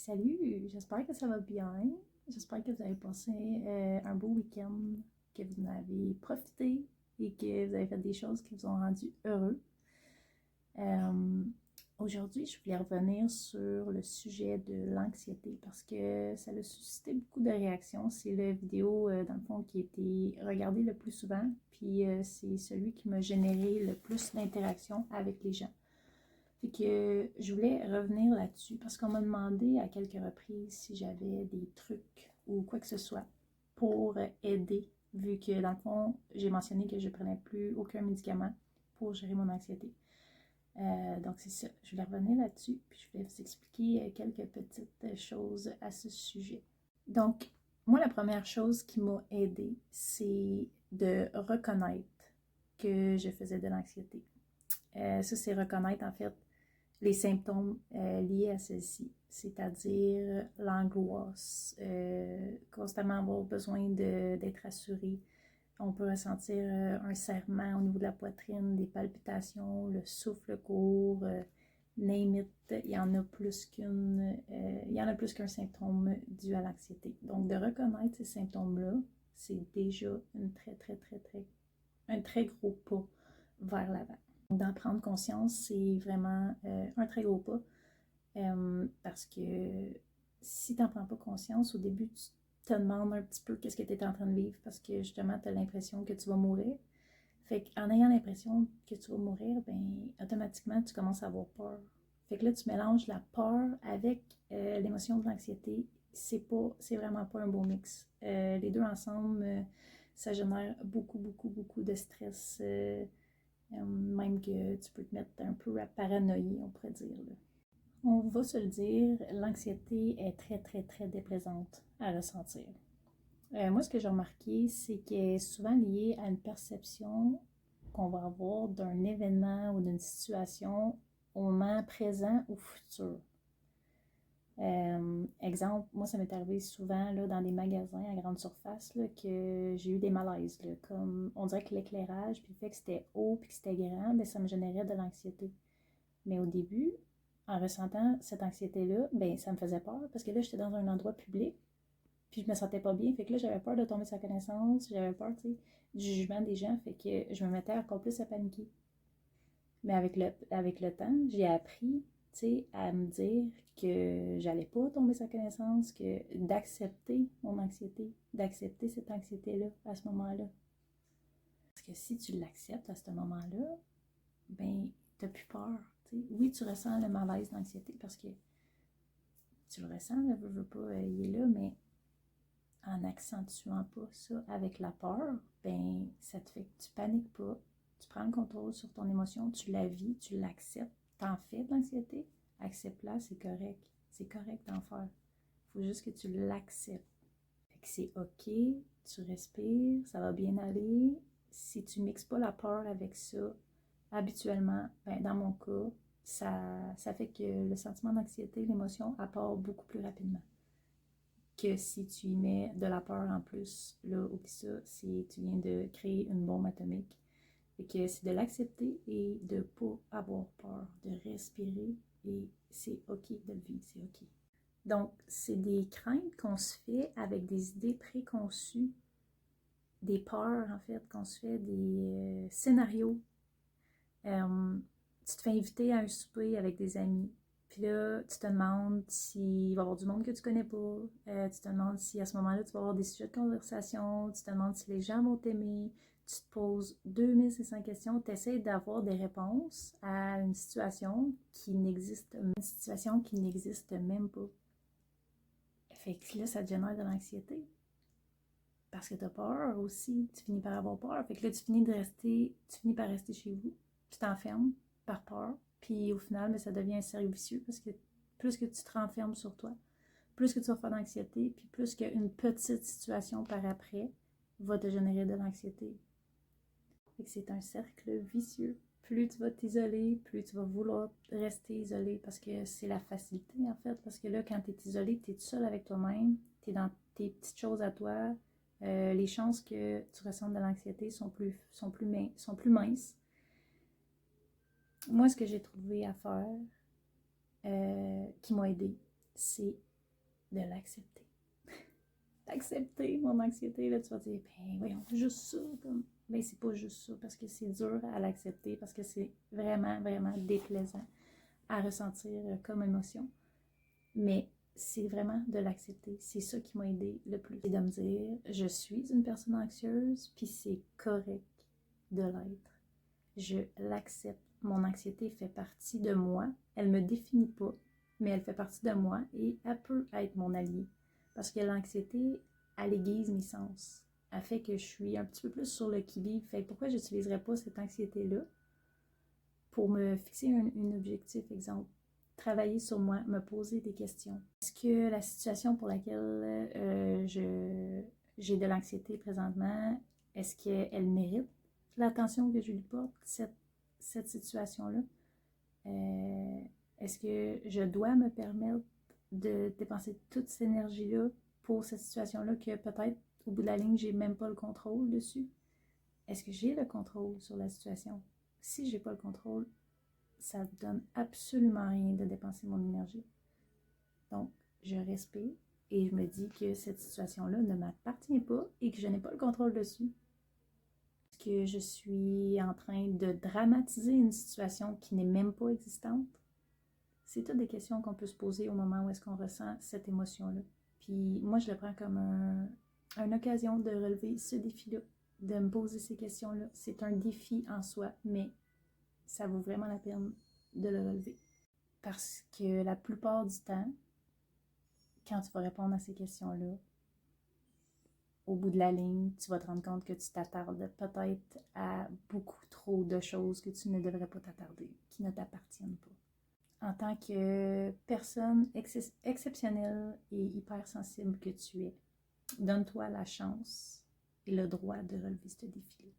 Salut, j'espère que ça va bien. J'espère que vous avez passé un beau week-end, que vous en avez profité et que vous avez fait des choses qui vous ont rendu heureux. Euh, Aujourd'hui, je voulais revenir sur le sujet de l'anxiété parce que ça a suscité beaucoup de réactions. C'est la vidéo, dans le fond, qui a été regardée le plus souvent, puis c'est celui qui m'a généré le plus d'interactions avec les gens. Fait que je voulais revenir là-dessus parce qu'on m'a demandé à quelques reprises si j'avais des trucs ou quoi que ce soit pour aider, vu que dans le fond, j'ai mentionné que je ne prenais plus aucun médicament pour gérer mon anxiété. Donc c'est ça, je voulais revenir là-dessus, puis je voulais vous expliquer quelques petites choses à ce sujet. Donc, moi, la première chose qui m'a aidée, c'est de reconnaître que je faisais de l'anxiété. Ça, c'est reconnaître en fait les symptômes liés à celle-ci, c'est-à-dire l'angoisse, constamment avoir besoin d'être assuré. On peut ressentir un serrement au niveau de la poitrine, des palpitations, le souffle court, name it, il y en a plus qu'un symptôme dû à l'anxiété. Donc, de reconnaître ces symptômes-là, c'est déjà un très gros pas vers l'avant. D'en prendre conscience, c'est vraiment un très gros pas parce que si tu n'en prends pas conscience, au début, tu te demandes un petit peu qu'est-ce que tu es en train de vivre parce que justement, tu as l'impression que tu vas mourir. Fait qu'en ayant l'impression que tu vas mourir, ben automatiquement, tu commences à avoir peur. Fait que là, tu mélanges la peur avec l'émotion de l'anxiété. C'est vraiment pas un bon mix. Les deux ensemble, ça génère beaucoup de stress. Même que tu peux te mettre un peu à paranoïer, on pourrait dire. Là. On va se le dire, l'anxiété est très déplaisante à ressentir. Moi, ce que j'ai remarqué, c'est qu'elle est souvent liée à une perception qu'on va avoir d'un événement ou d'une situation au moment présent ou futur. Exemple, moi, ça m'est arrivé souvent là, dans des magasins à grande surface là, que j'ai eu des malaises. Là, comme on dirait que l'éclairage, puis le fait que c'était haut puis que c'était grand, bien, ça me générait de l'anxiété. Mais au début, en ressentant cette anxiété-là, bien, ça me faisait peur parce que là, j'étais dans un endroit public puis je me sentais pas bien. Fait que là, j'avais peur de tomber sur la connaissance, j'avais peur, tu sais, du jugement des gens. Fait que je me mettais encore plus à paniquer. Mais avec le temps, j'ai appris, tu sais, à me dire que j'allais pas tomber sa connaissance, que d'accepter mon anxiété, d'accepter cette anxiété-là à ce moment-là. Parce que si tu l'acceptes à ce moment-là, ben, t'as plus peur, tu sais. Oui, tu ressens le malaise d'anxiété parce que tu le ressens, ne veux pas, il est là, mais en n'accentuant pas ça avec la peur, ben, ça te fait que tu paniques pas, tu prends le contrôle sur ton émotion, tu la vis, tu l'acceptes, t'en fais de l'anxiété, accepte-la, c'est correct d'en faire. Il faut juste que tu l'acceptes. Fait que c'est ok, tu respires, ça va bien aller. Si tu mixes pas la peur avec ça, habituellement, ben, dans mon cas, ça fait que le sentiment d'anxiété, l'émotion, part beaucoup plus rapidement que si tu y mets de la peur en plus. Là, oublie ça, tu viens de créer une bombe atomique. Et que c'est de l'accepter et de ne pas avoir peur, de respirer et c'est ok de le vivre, c'est ok. Donc, c'est des craintes qu'on se fait avec des idées préconçues, des peurs en fait, qu'on se fait, des scénarios. Tu te fais inviter à un souper avec des amis. Puis là, tu te demandes s'il va y avoir du monde que tu connais pas. Tu te demandes si à ce moment-là, tu vas avoir des sujets de conversation. Tu te demandes si les gens vont t'aimer. Tu te poses 2500 questions. Tu essaies d'avoir des réponses à une situation qui n'existe même pas. Fait que là, ça te génère de l'anxiété. Parce que tu as peur aussi. Tu finis par avoir peur. Fait que là, tu finis par rester chez vous. Tu t'enfermes par peur. Puis au final, mais ça devient un cercle vicieux parce que plus que tu te renfermes sur toi, plus que tu vas faire d'anxiété, puis plus qu'une petite situation par après va te générer de l'anxiété. Fait que c'est un cercle vicieux. Plus tu vas t'isoler, plus tu vas vouloir rester isolé parce que c'est la facilité en fait. Parce que là, quand tu es isolé, tu es tout seul avec toi-même, tu es dans tes petites choses à toi. Les chances que tu ressentes de l'anxiété sont plus minces. Moi, ce que j'ai trouvé à faire qui m'a aidé, c'est de l'accepter. D'accepter mon anxiété, là, tu vas dire, ben voyons, juste ça, comme... Ben c'est pas juste ça, parce que c'est dur à l'accepter, parce que c'est vraiment, vraiment déplaisant à ressentir comme émotion. Mais c'est vraiment de l'accepter. C'est ça qui m'a aidé le plus. Et de me dire, je suis une personne anxieuse, puis c'est correct de l'être. Je l'accepte. Mon anxiété fait partie de moi. Elle me définit pas, mais elle fait partie de moi et elle peut être mon allié. Parce que l'anxiété, elle aiguise mes sens. Elle fait que je suis un petit peu plus sur le qui-vive. Fait que pourquoi j'utiliserais pas cette anxiété-là pour me fixer un objectif, exemple, travailler sur moi, me poser des questions. Est-ce que la situation pour laquelle j'ai de l'anxiété présentement, est-ce qu'elle mérite l'attention que je lui porte, cette situation-là? Est-ce que je dois me permettre de dépenser toute cette énergie-là pour cette situation-là que peut-être, au bout de la ligne, j'ai même pas le contrôle dessus? Est-ce que j'ai le contrôle sur la situation? Si j'ai pas le contrôle, ça ne donne absolument rien de dépenser mon énergie. Donc, je respire et je me dis que cette situation-là ne m'appartient pas et que je n'ai pas le contrôle dessus. Est-ce que je suis en train de dramatiser une situation qui n'est même pas existante? C'est toutes des questions qu'on peut se poser au moment où est-ce qu'on ressent cette émotion-là. Puis moi, je le prends comme une occasion de relever ce défi-là, de me poser ces questions-là. C'est un défi en soi, mais ça vaut vraiment la peine de le relever. Parce que la plupart du temps, quand tu vas répondre à ces questions-là, au bout de la ligne, tu vas te rendre compte que tu t'attardes peut-être à beaucoup trop de choses que tu ne devrais pas t'attarder, qui ne t'appartiennent pas. En tant que personne exceptionnelle et hypersensible que tu es, donne-toi la chance et le droit de relever ce défi-là.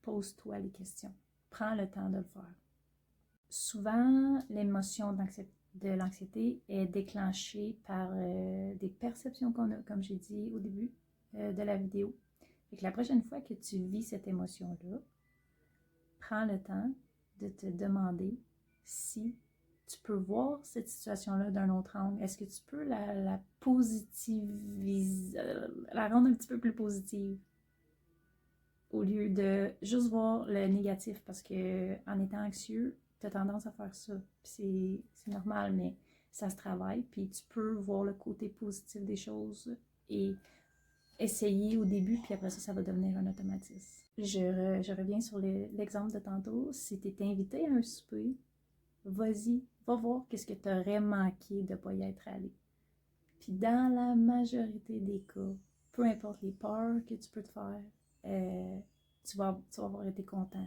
Pose-toi les questions. Prends le temps de le faire. Souvent, l'émotion de l'anxiété est déclenchée par des perceptions qu'on a, comme j'ai dit au début de la vidéo. Fait que la prochaine fois que tu vis cette émotion-là, prends le temps de te demander si tu peux voir cette situation-là d'un autre angle. Est-ce que tu peux la positiviser, la rendre un petit peu plus positive au lieu de juste voir le négatif? Parce que en étant anxieux, tu as tendance à faire ça. C'est normal, mais ça se travaille. Puis tu peux voir le côté positif des choses et essayer au début, puis après ça, ça va devenir un automatisme. Je reviens sur l'exemple de tantôt. Si tu es invité à un souper, vas-y, va voir qu'est-ce que tu aurais manqué de ne pas y être allé. Puis dans la majorité des cas, peu importe les peurs que tu peux te faire, tu vas avoir été content.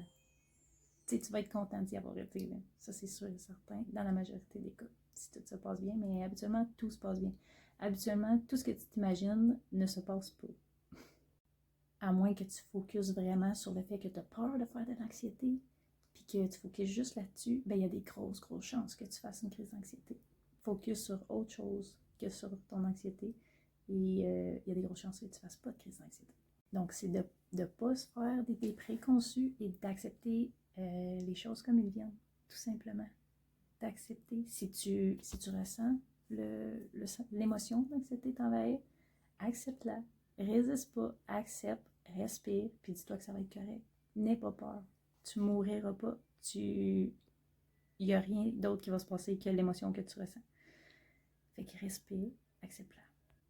Tu sais, tu vas être content d'y avoir été, là. Ça, c'est sûr et certain, dans la majorité des cas, si tout se passe bien. Mais habituellement, tout se passe bien. Habituellement, tout ce que tu t'imagines ne se passe pas. À moins que tu focuses vraiment sur le fait que tu as peur de faire de l'anxiété, puis que tu focuses juste là-dessus, ben il y a des grosses chances que tu fasses une crise d'anxiété. Focus sur autre chose que sur ton anxiété, et il y a des grosses chances que tu ne fasses pas de crise d'anxiété. Donc, c'est de ne pas se faire des préconçus et d'accepter les choses comme ils viennent, tout simplement. D'accepter. Si tu ressens l'émotion d'anxiété t'envahir, accepte-la. Résiste pas, accepte, respire, puis dis-toi que ça va être correct. N'aie pas peur. Tu mouriras pas. Il n'y a rien d'autre qui va se passer que l'émotion que tu ressens. Fait que respire, accepte-la.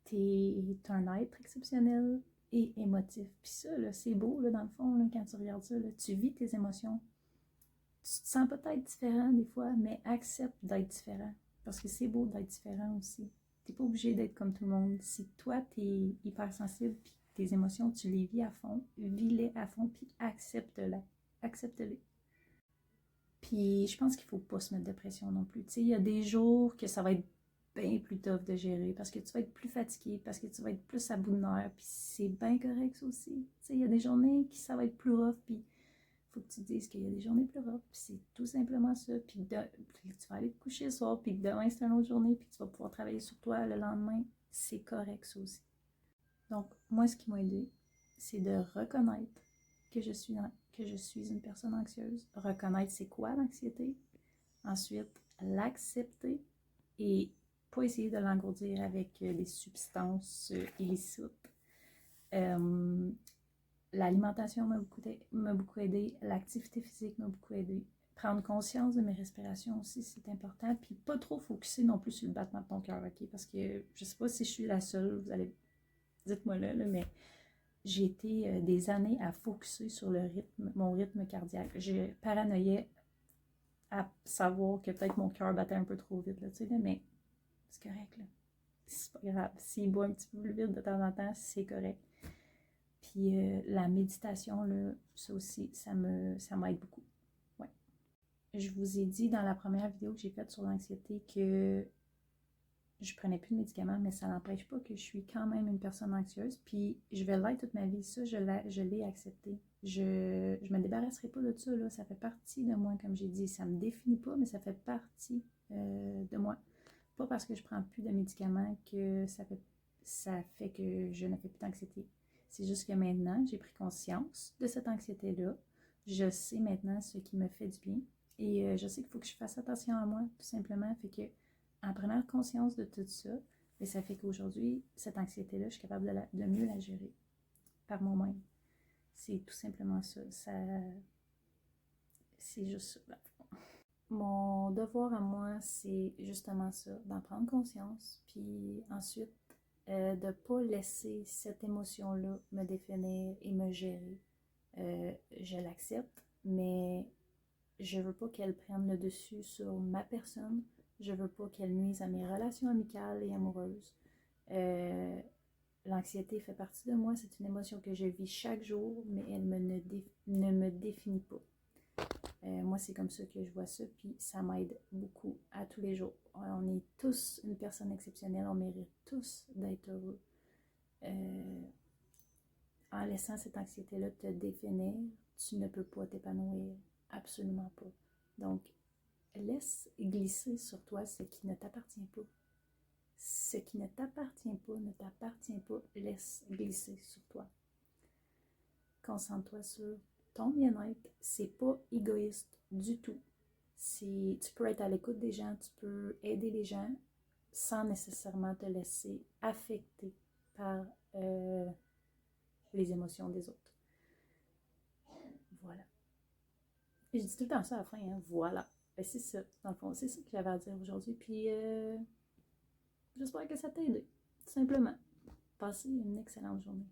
T'es un être exceptionnel et émotif. Puis ça, là, c'est beau, là, dans le fond, là, quand tu regardes ça. Là, tu vis tes émotions. Tu te sens peut-être différent des fois, mais accepte d'être différent. Parce que c'est beau d'être différent aussi. T'es pas obligé d'être comme tout le monde. Si toi, t'es hypersensible, puis tes émotions, tu les vis à fond, vis-les à fond, puis accepte-les. Accepte-les. Puis je pense qu'il faut pas se mettre de pression non plus. Tu sais, il y a des jours que ça va être bien plus tough de gérer, parce que tu vas être plus fatigué, parce que tu vas être plus à bout de nerfs, puis c'est bien correct ça aussi. Tu sais, il y a des journées qui ça va être plus rough, puis faut que tu te dises qu'il y a des journées plus rough, puis c'est tout simplement ça. Puis tu vas aller te coucher le soir, puis demain c'est une autre journée, puis tu vas pouvoir travailler sur toi le lendemain. C'est correct ça aussi. Donc, moi, ce qui m'a aidé, c'est de reconnaître que je suis une personne anxieuse. Reconnaître c'est quoi l'anxiété. Ensuite, l'accepter et pas essayer de l'engourdir avec des substances illicites. L'alimentation m'a beaucoup aidé, l'activité physique m'a beaucoup aidé. Prendre conscience de mes respirations aussi, c'est important. Puis pas trop focuser non plus sur le battement de ton cœur, ok? Parce que je sais pas si je suis la seule, vous allez, dites-moi là, mais j'ai été des années à focuser sur le rythme, mon rythme cardiaque. Je paranoïais à savoir que peut-être mon cœur battait un peu trop vite, là, tu sais, là, mais c'est correct, là. C'est pas grave. S'il bat un petit peu plus vite de temps en temps, c'est correct. Puis la méditation, là, ça aussi, ça m'aide beaucoup. Ouais. Je vous ai dit dans la première vidéo que j'ai faite sur l'anxiété que je prenais plus de médicaments, mais ça n'empêche pas que je suis quand même une personne anxieuse. Puis je vais l'être toute ma vie. Ça, je l'ai accepté. Je me débarrasserai pas de ça, là. Ça fait partie de moi, comme j'ai dit. Ça me définit pas, mais ça fait partie de moi. Pas parce que je prends plus de médicaments que ça fait que je ne fais plus d'anxiété. C'est juste que maintenant, j'ai pris conscience de cette anxiété-là. Je sais maintenant ce qui me fait du bien. Et je sais qu'il faut que je fasse attention à moi, tout simplement. Fait que, en prenant conscience de tout ça, et ça fait qu'aujourd'hui, cette anxiété-là, je suis capable de mieux la gérer par moi-même. C'est tout simplement ça. C'est juste ça. Mon devoir à moi, c'est justement ça, d'en prendre conscience, puis ensuite, de ne pas laisser cette émotion-là me définir et me gérer. Je l'accepte, mais je veux pas qu'elle prenne le dessus sur ma personne. Je veux pas qu'elle nuise à mes relations amicales et amoureuses. L'anxiété fait partie de moi, c'est une émotion que je vis chaque jour, mais elle ne me définit pas. Moi, c'est comme ça que je vois ça, puis ça m'aide beaucoup à tous les jours. On est tous une personne exceptionnelle, on mérite tous d'être heureux. En laissant cette anxiété-là te définir, tu ne peux pas t'épanouir, absolument pas. Donc, laisse glisser sur toi ce qui ne t'appartient pas. Ce qui ne t'appartient pas, ne t'appartient pas, laisse glisser sur toi. Concentre-toi sur ton bien-être, c'est pas égoïste du tout. Tu peux être à l'écoute des gens, tu peux aider les gens sans nécessairement te laisser affecter par les émotions des autres. Voilà. Et je dis tout le temps ça à la fin, hein, voilà. Ben, c'est ça, dans le fond, c'est ça que j'avais à dire aujourd'hui. Puis j'espère que ça t'a aidé, tout simplement. Passez une excellente journée.